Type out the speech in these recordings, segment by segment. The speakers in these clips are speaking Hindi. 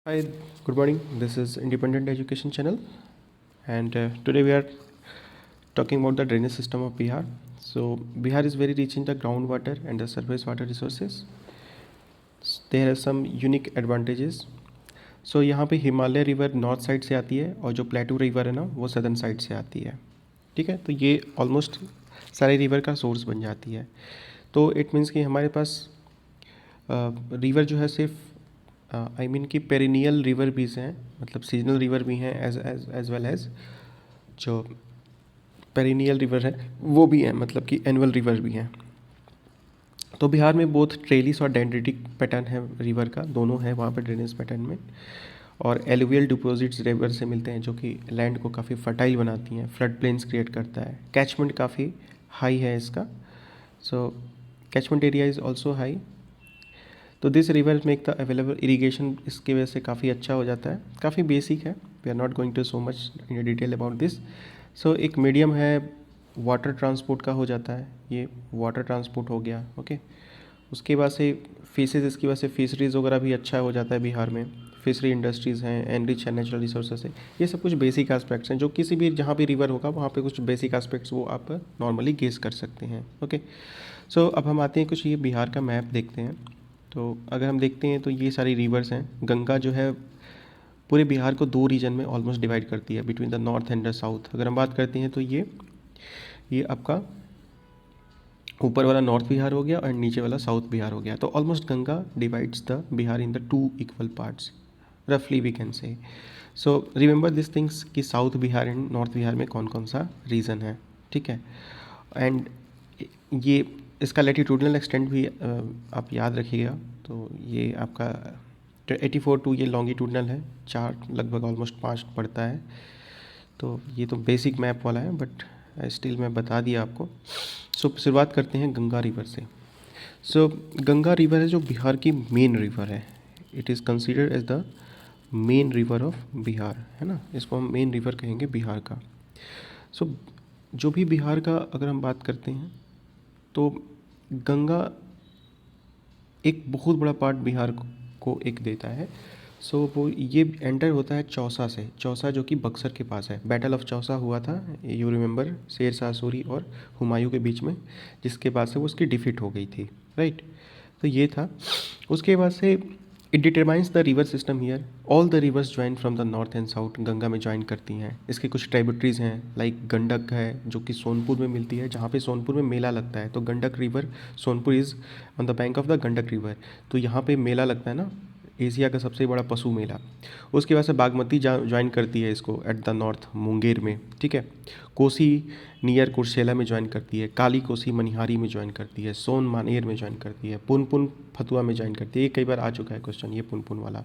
Hi, good morning. This is Independent Education Channel, and today we are talking about the drainage system of Bihar. So, Bihar is very rich in the groundwater and the surface water resources. There are some unique advantages. So, यहाँ पे हिमालय रिवर नॉर्थ साइड से आती है और जो प्लेटू रिवर है ना वो सदर्न साइड से आती है. ठीक है, तो ये ऑलमोस्ट सारे रिवर का सोर्स बन जाती है. तो इट मीन्स कि हमारे पास रिवर जो है सिर्फ आई मीन कि पेरिनियल रिवर भी हैं, मतलब सीजनल रिवर भी हैं एज वेल एज जो पेरिनियल रिवर है वो भी हैं, मतलब कि एनुअल रिवर भी हैं. तो बिहार में बोथ ट्रेलिस और डेंड्रिटिक पैटर्न है रिवर का, दोनों है वहाँ पर ड्रेनेज पैटर्न में. और एलुवियल डिपोजिट्स रिवर से मिलते हैं जो कि लैंड को काफ़ी फर्टाइल बनाती हैं, फ्लड प्लेन्स क्रिएट करता है. कैचमेंट काफ़ी हाई है इसका, so catchment area is also high. तो this river make the available irrigation इसकी वजह से काफ़ी अच्छा हो जाता है. काफ़ी बेसिक है, we are not going to so much in detail about this. So एक मीडियम है वाटर ट्रांसपोर्ट का हो जाता है, ये वाटर ट्रांसपोर्ट हो गया. ओके, उसके बाद से फिशेज़, इसकी वजह से फिशरीज़ वगैरह भी अच्छा हो जाता है बिहार में. फिशरी इंडस्ट्रीज़ हैं, एनरिच है नेचुरल रिसोर्सेज है. ये सब कुछ बेसिक एस्पेक्ट्स हैं जो किसी भी जहाँ भी रिवर होगा वहाँ पे कुछ बेसिक एस्पेक्ट्स वो आप नॉर्मली गेस कर सकते हैं. ओके, सो अब हम आते हैं कुछ ये बिहार का मैप देखते हैं. तो अगर हम देखते हैं तो ये सारी रिवर्स हैं. गंगा जो है पूरे बिहार को दो रीजन में ऑलमोस्ट डिवाइड करती है, between the north and the south. अगर हम बात करते हैं तो ये आपका ऊपर वाला नॉर्थ बिहार हो गया और नीचे वाला साउथ बिहार हो गया. तो almost Ganga divides the Bihar in the two equal parts, रफली we can say. So remember this things कि south Bihar and north Bihar में कौन कौन सा रीजन है. ठीक है, एंड ये इसका लेटीट्यूडनल एक्सटेंट भी आप याद रखिएगा. तो ये आपका 84 टू ये लॉन्गिट्यूडनल है, 4 लगभग ऑलमोस्ट 5 पड़ता है. तो ये तो बेसिक मैप वाला है, बट स्टिल मैं बता दिया आपको. सो शुरुआत करते हैं गंगा रिवर से. सो गंगा रिवर है जो बिहार की मेन रिवर है. It is considered as the main river of Bihar, है ना. इसको हम मेन रिवर कहेंगे बिहार का. सो जो भी बिहार का अगर हम बात करते हैं तो गंगा एक बहुत बड़ा पार्ट बिहार को एक देता है. सो वो ये एंटर होता है चौसा से. चौसा जो कि बक्सर के पास है. बैटल ऑफ चौसा हुआ था, यू रिमेंबर, शेर शाह सूरी और हुमायूं के बीच में, जिसके बाद से वो उसकी डिफीट हो गई थी, राइट. तो ये था. उसके बाद से it determines the river system here. All the reverse join from the north and south Ganga में ज्वाइन करती हैं. इसके कुछ ट्राइब्यूटरीज हैं, लाइक गंडक है जो कि सोनपुर में मिलती है, जहाँ पे सोनपुर में मेला लगता है. तो Gandak river, Sonpur is on the bank of the Gandak river. तो यहाँ पे मेला लगता है ना, एशिया का सबसे बड़ा पशु मेला. उसके बाद से बागमती ज्वाइन करती है इसको एट द नॉर्थ मुंगेर में. ठीक है, कोसी नियर कुर्सेला में ज्वाइन करती है, काली कोसी मनिहारी में ज्वाइन करती है, सोन मानेर में ज्वाइन करती है, पुनपुन फतुआ में ज्वाइन करती है. ये कई बार आ चुका है क्वेश्चन, ये पुनपुन वाला.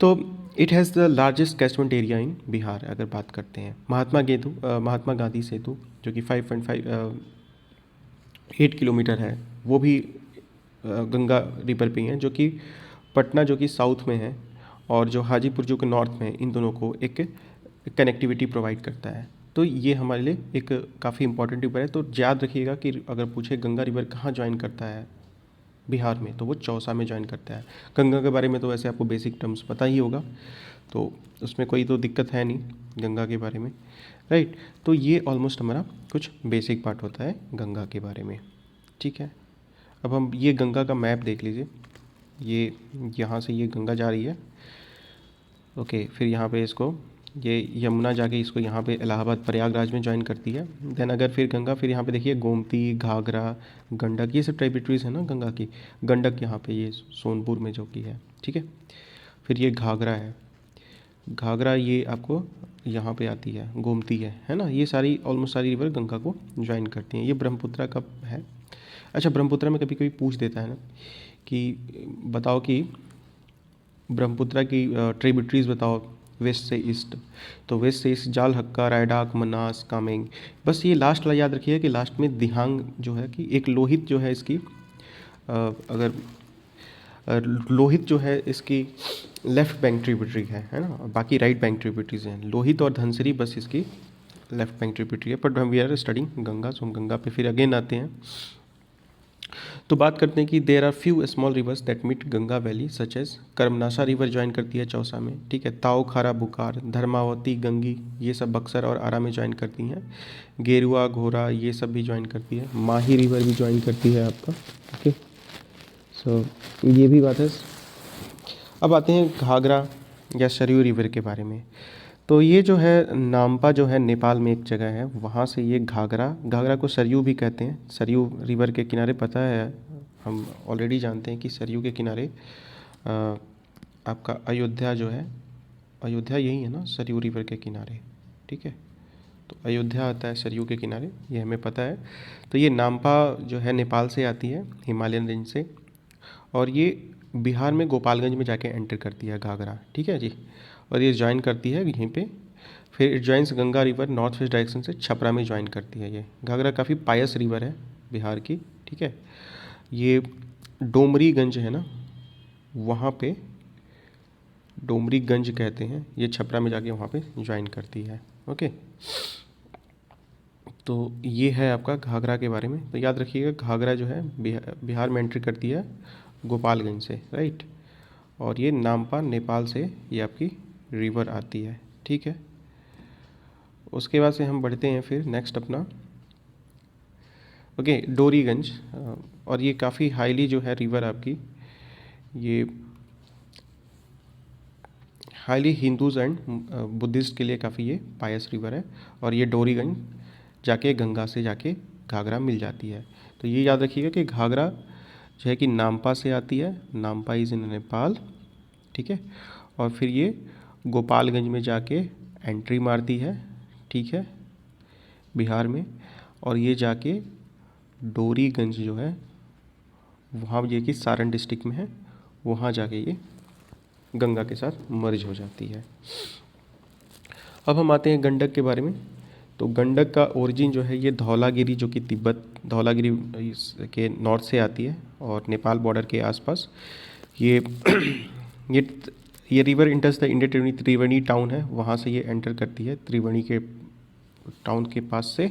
तो it has the largest catchment area in Bihar. अगर बात करते हैं महात्मा गांधी सेतु जो कि 5.8 किलोमीटर है, वो भी गंगा रिवर पे ही है, जो कि पटना जो कि साउथ में है और जो हाजीपुर जो कि नॉर्थ में है, इन दोनों को एक कनेक्टिविटी प्रोवाइड करता है. तो ये हमारे लिए एक काफ़ी इंपॉर्टेंट रिवर है. तो याद रखिएगा कि अगर पूछे गंगा रिवर कहाँ ज्वाइन करता है बिहार में, तो वो चौसा में ज्वाइन करता है. गंगा के बारे में तो वैसे आपको बेसिक टर्म्स पता ही होगा, तो उसमें कोई तो दिक्कत है नहीं गंगा के बारे में, राइट. तो ये ऑलमोस्ट हमारा कुछ बेसिक पार्ट होता है गंगा के बारे में. ठीक है, अब हम ये गंगा का मैप देख लीजिए. ये यहाँ से ये गंगा जा रही है. ओके, फिर यहाँ पे इसको ये यमुना जाके इसको यहाँ पे इलाहाबाद प्रयागराज में ज्वाइन करती है. देन अगर फिर गंगा, फिर यहाँ पे देखिए गोमती, घाघरा, गंडक, ये सब ट्राइब्यूटरीज है ना गंगा की. गंडक यहाँ पे ये सोनपुर में जो कि है. ठीक है, फिर ये घाघरा है. घाघरा ये आपको यहाँ पे आती है, गोमती है ना. ये सारी ऑलमोस्ट सारी रिवर गंगा को ज्वाइन करती हैं. ये ब्रह्मपुत्रा का है. अच्छा, ब्रह्मपुत्रा में कभी कभी पूछ देता है ना कि बताओ कि ब्रह्मपुत्रा की ट्रिब्यूटरीज बताओ वेस्ट से ईस्ट. तो वेस्ट से ईस्ट जाल, हक्का, रायडाक, मनास, कामेंग. बस ये लास्ट वाला याद रखिए कि लास्ट में दिहांग जो है कि एक लोहित जो है इसकी अगर लोहित जो है इसकी लेफ्ट बैंक ट्रिब्यूटरी है ना. बाकी राइट बैंक ट्रिब्यूटरीज हैं. लोहित और धनसिरी बस इसकी लेफ्ट बैंक ट्रिब्यूटरी है. But we are studying Ganga, so हम गंगा पे फिर अगेन आते हैं. तो बात करते हैं कि there are few small rivers that meet Ganga valley such as Karmanasha river join करती है चौसा में, ठीक है। ताऊ खारा बुकार, धर्मावती, गंगी, ये सब बक्सर और आरा में ज्वाइन करती हैं। गेरुआ, घोरा, ये सब भी ज्वाइन करती है। माही रिवर भी ज्वाइन करती है आपका, ओके। सो ये भी बात है। अब आते हैं घाघरा या सरयू रिवर के बारे में। तो ये जो है नामपा जो है नेपाल में एक जगह है, वहाँ से ये घाघरा को सरयू भी कहते हैं। सरयू रिवर के किनारे, पता है हम ऑलरेडी जानते हैं कि सरयू के किनारे आपका अयोध्या जो है, अयोध्या यही है ना सरयू रिवर के किनारे, ठीक है। तो अयोध्या आता है सरयू के किनारे, ये हमें पता है। तो ये नामपा जो है नेपाल से आती है, हिमालयन रेंज से, और ये बिहार में गोपालगंज में जाके एंटर करती है घाघरा, ठीक है जी। और ये ज्वाइन करती है यहीं पे, फिर it joins Ganga river north west direction से छपरा में ज्वाइन करती है। ये घाघरा काफ़ी पायस रिवर है बिहार की, ठीक है। ये डोमरीगंज है ना, वहाँ पे डोमरीगंज कहते हैं, ये छपरा में जाके वहाँ पे ज्वाइन करती है, ओके। तो ये है आपका घाघरा के बारे में। तो याद रखिएगा घाघरा जो है बिहार में एंट्री करती है गोपालगंज से, राइट। और ये नामपा नेपाल से ये आपकी रिवर आती है, ठीक है। उसके बाद से हम बढ़ते हैं फिर नेक्स्ट अपना, ओके, डोरीगंज। और ये काफ़ी हाईली जो है रिवर आपकी, ये हाईली हिंदूज एंड बुद्धिस्ट के लिए काफ़ी ये पायस रिवर है। और ये डोरीगंज जाके गंगा से जाके घाघरा मिल जाती है। तो ये याद रखिएगा कि घाघरा जो है कि नामपा से आती है, नामपा इज़ इन नेपाल, ठीक है। और फिर ये गोपालगंज में जाके एंट्री मारती है, ठीक है, बिहार में। और ये जाके डोरीगंज जो है वहाँ ये कि सारण डिस्ट्रिक्ट में है, वहाँ जाके ये गंगा के साथ मर्ज हो जाती है। अब हम आते हैं गंडक के बारे में। तो गंडक का ओरिजिन जो है ये धौलागिरी, जो कि तिब्बत धौलागिरी के नॉर्थ से आती है और नेपाल बॉर्डर के आसपास ये ये ये river इंटर्स the India Triveni, Triveni town है, वहाँ से ये एंटर करती है त्रिवेणी के टाउन के पास से।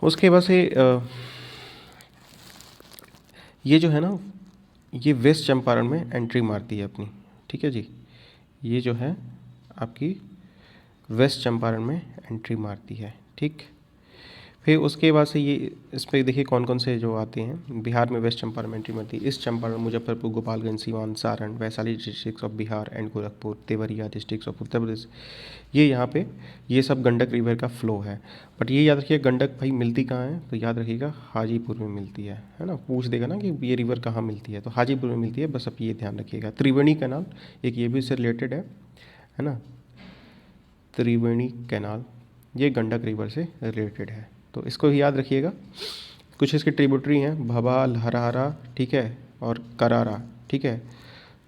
उसके बाद से ये जो है ना, ये वेस्ट चंपारण में एंट्री मारती है अपनी, ठीक है जी। ये जो है आपकी वेस्ट चंपारण में एंट्री मारती है, ठीक। फिर उसके बाद से ये इस पर देखिए कौन कौन से जो आते हैं बिहार में वेस्ट चंपारण में एंट्री मारती है। East Champaran, Muzaffarpur, Gopalganj, Siwan, Saran, Vaishali district of Bihar and Gorakhpur, Deoria district of Uttar Pradesh. ये यहाँ पे ये सब गंडक रिवर का फ्लो है। बट ये याद रखिए गंडक भाई मिलती कहाँ है, तो याद रखिएगा हाजीपुर में मिलती है ना। पूछ देगा ना कि ये रिवर कहाँ मिलती है, तो हाजीपुर में मिलती है, बस अब ये ध्यान रखिएगा। त्रिवेणी कैनाल एक ये भी इससे रिलेटेड है ना। त्रिवेणी कैनाल ये गंडक रिवर से रिलेटेड है, तो इसको ही याद रखिएगा। कुछ इसके ट्रिब्यूटरी हैं, भभा, लहरारा, ठीक है, और करारा, ठीक है।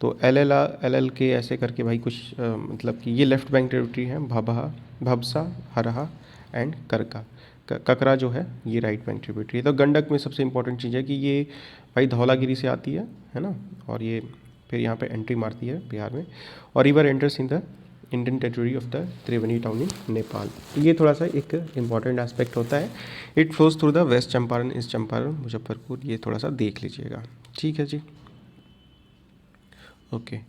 तो एल एल के ऐसे करके भाई कुछ मतलब कि ये लेफ्ट बैंक ट्रिब्यूटरी हैं, भभा, भबसा, हरहा एंड करका। ककरा जो है ये राइट बैंक ट्रिब्यूटरी है। तो गंडक में सबसे इंपॉर्टेंट चीज़ है कि ये भाई धौलागिरी से आती है ना, और ये फिर यहाँ पे एंट्री मारती है बिहार में, और river enters in the Indian territory of the Triveni town in Nepal. तो ये थोड़ा सा एक इम्पॉर्टेंट एस्पेक्ट होता है। It flows through the west Champaran, east Champaran, Muzaffarpur, ये थोड़ा सा देख लीजिएगा, ठीक है जी, ओके।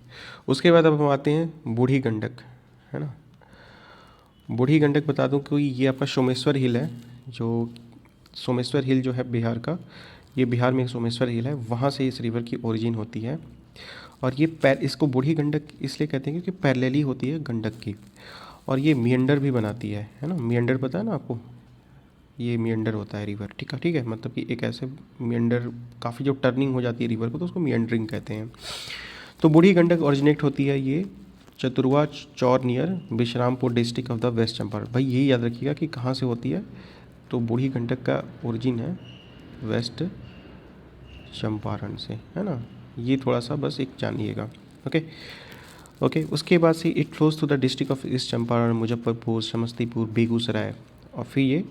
उसके बाद अब हम आते हैं बूढ़ी गंडक, है ना। बूढ़ी गंडक बता दूं कि ये आपका सोमेश्वर हिल है, जो सोमेश्वर हिल जो है बिहार का, ये बिहार में एक सोमेश्वर हिल है, वहाँ से इस रिवर की ओरिजिन होती है। और ये इसको बूढ़ी गंडक इसलिए कहते हैं क्योंकि पैरेलली होती है गंडक की, और ये मियंडर भी बनाती है ना। मियंडर पता है ना आपको, ये मियंडर होता है रिवर, ठीक है, मतलब कि एक ऐसे मियंडर काफ़ी जो टर्निंग हो जाती है रिवर को, तो उसको मियंडरिंग कहते हैं। तो बूढ़ी गंडक ओरिजिनेट होती है ये Chaturwa Chaur near Vishrampur district of the west Champaran. भाई ये याद रखिएगा कि कहाँ से होती है, तो बूढ़ी गंडक का ओरिजिन है वेस्ट चंपारण से, है ना। ये थोड़ा सा बस एक जानिएगा, ओके। उसके बाद से it flows to the district of east Champaran, Muzaffarpur, Samastipur, Begusarai, और फिर ये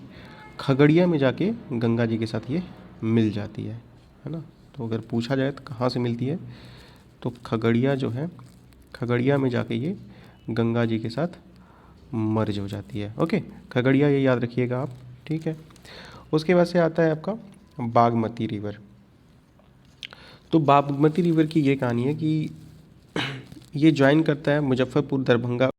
खगड़िया में जाके गंगा जी के साथ ये मिल जाती है ना। तो अगर पूछा जाए तो कहाँ से मिलती है, तो खगड़िया जो है, खगड़िया में जाके ये गंगा जी के साथ मर्ज हो जाती है, ओके। खगड़िया ये याद रखिएगा आप, ठीक है। उसके बाद से आता है आपका बागमती रिवर। तो बागमती रिवर की ये कहानी है कि ये ज्वाइन करता है मुजफ्फरपुर, दरभंगा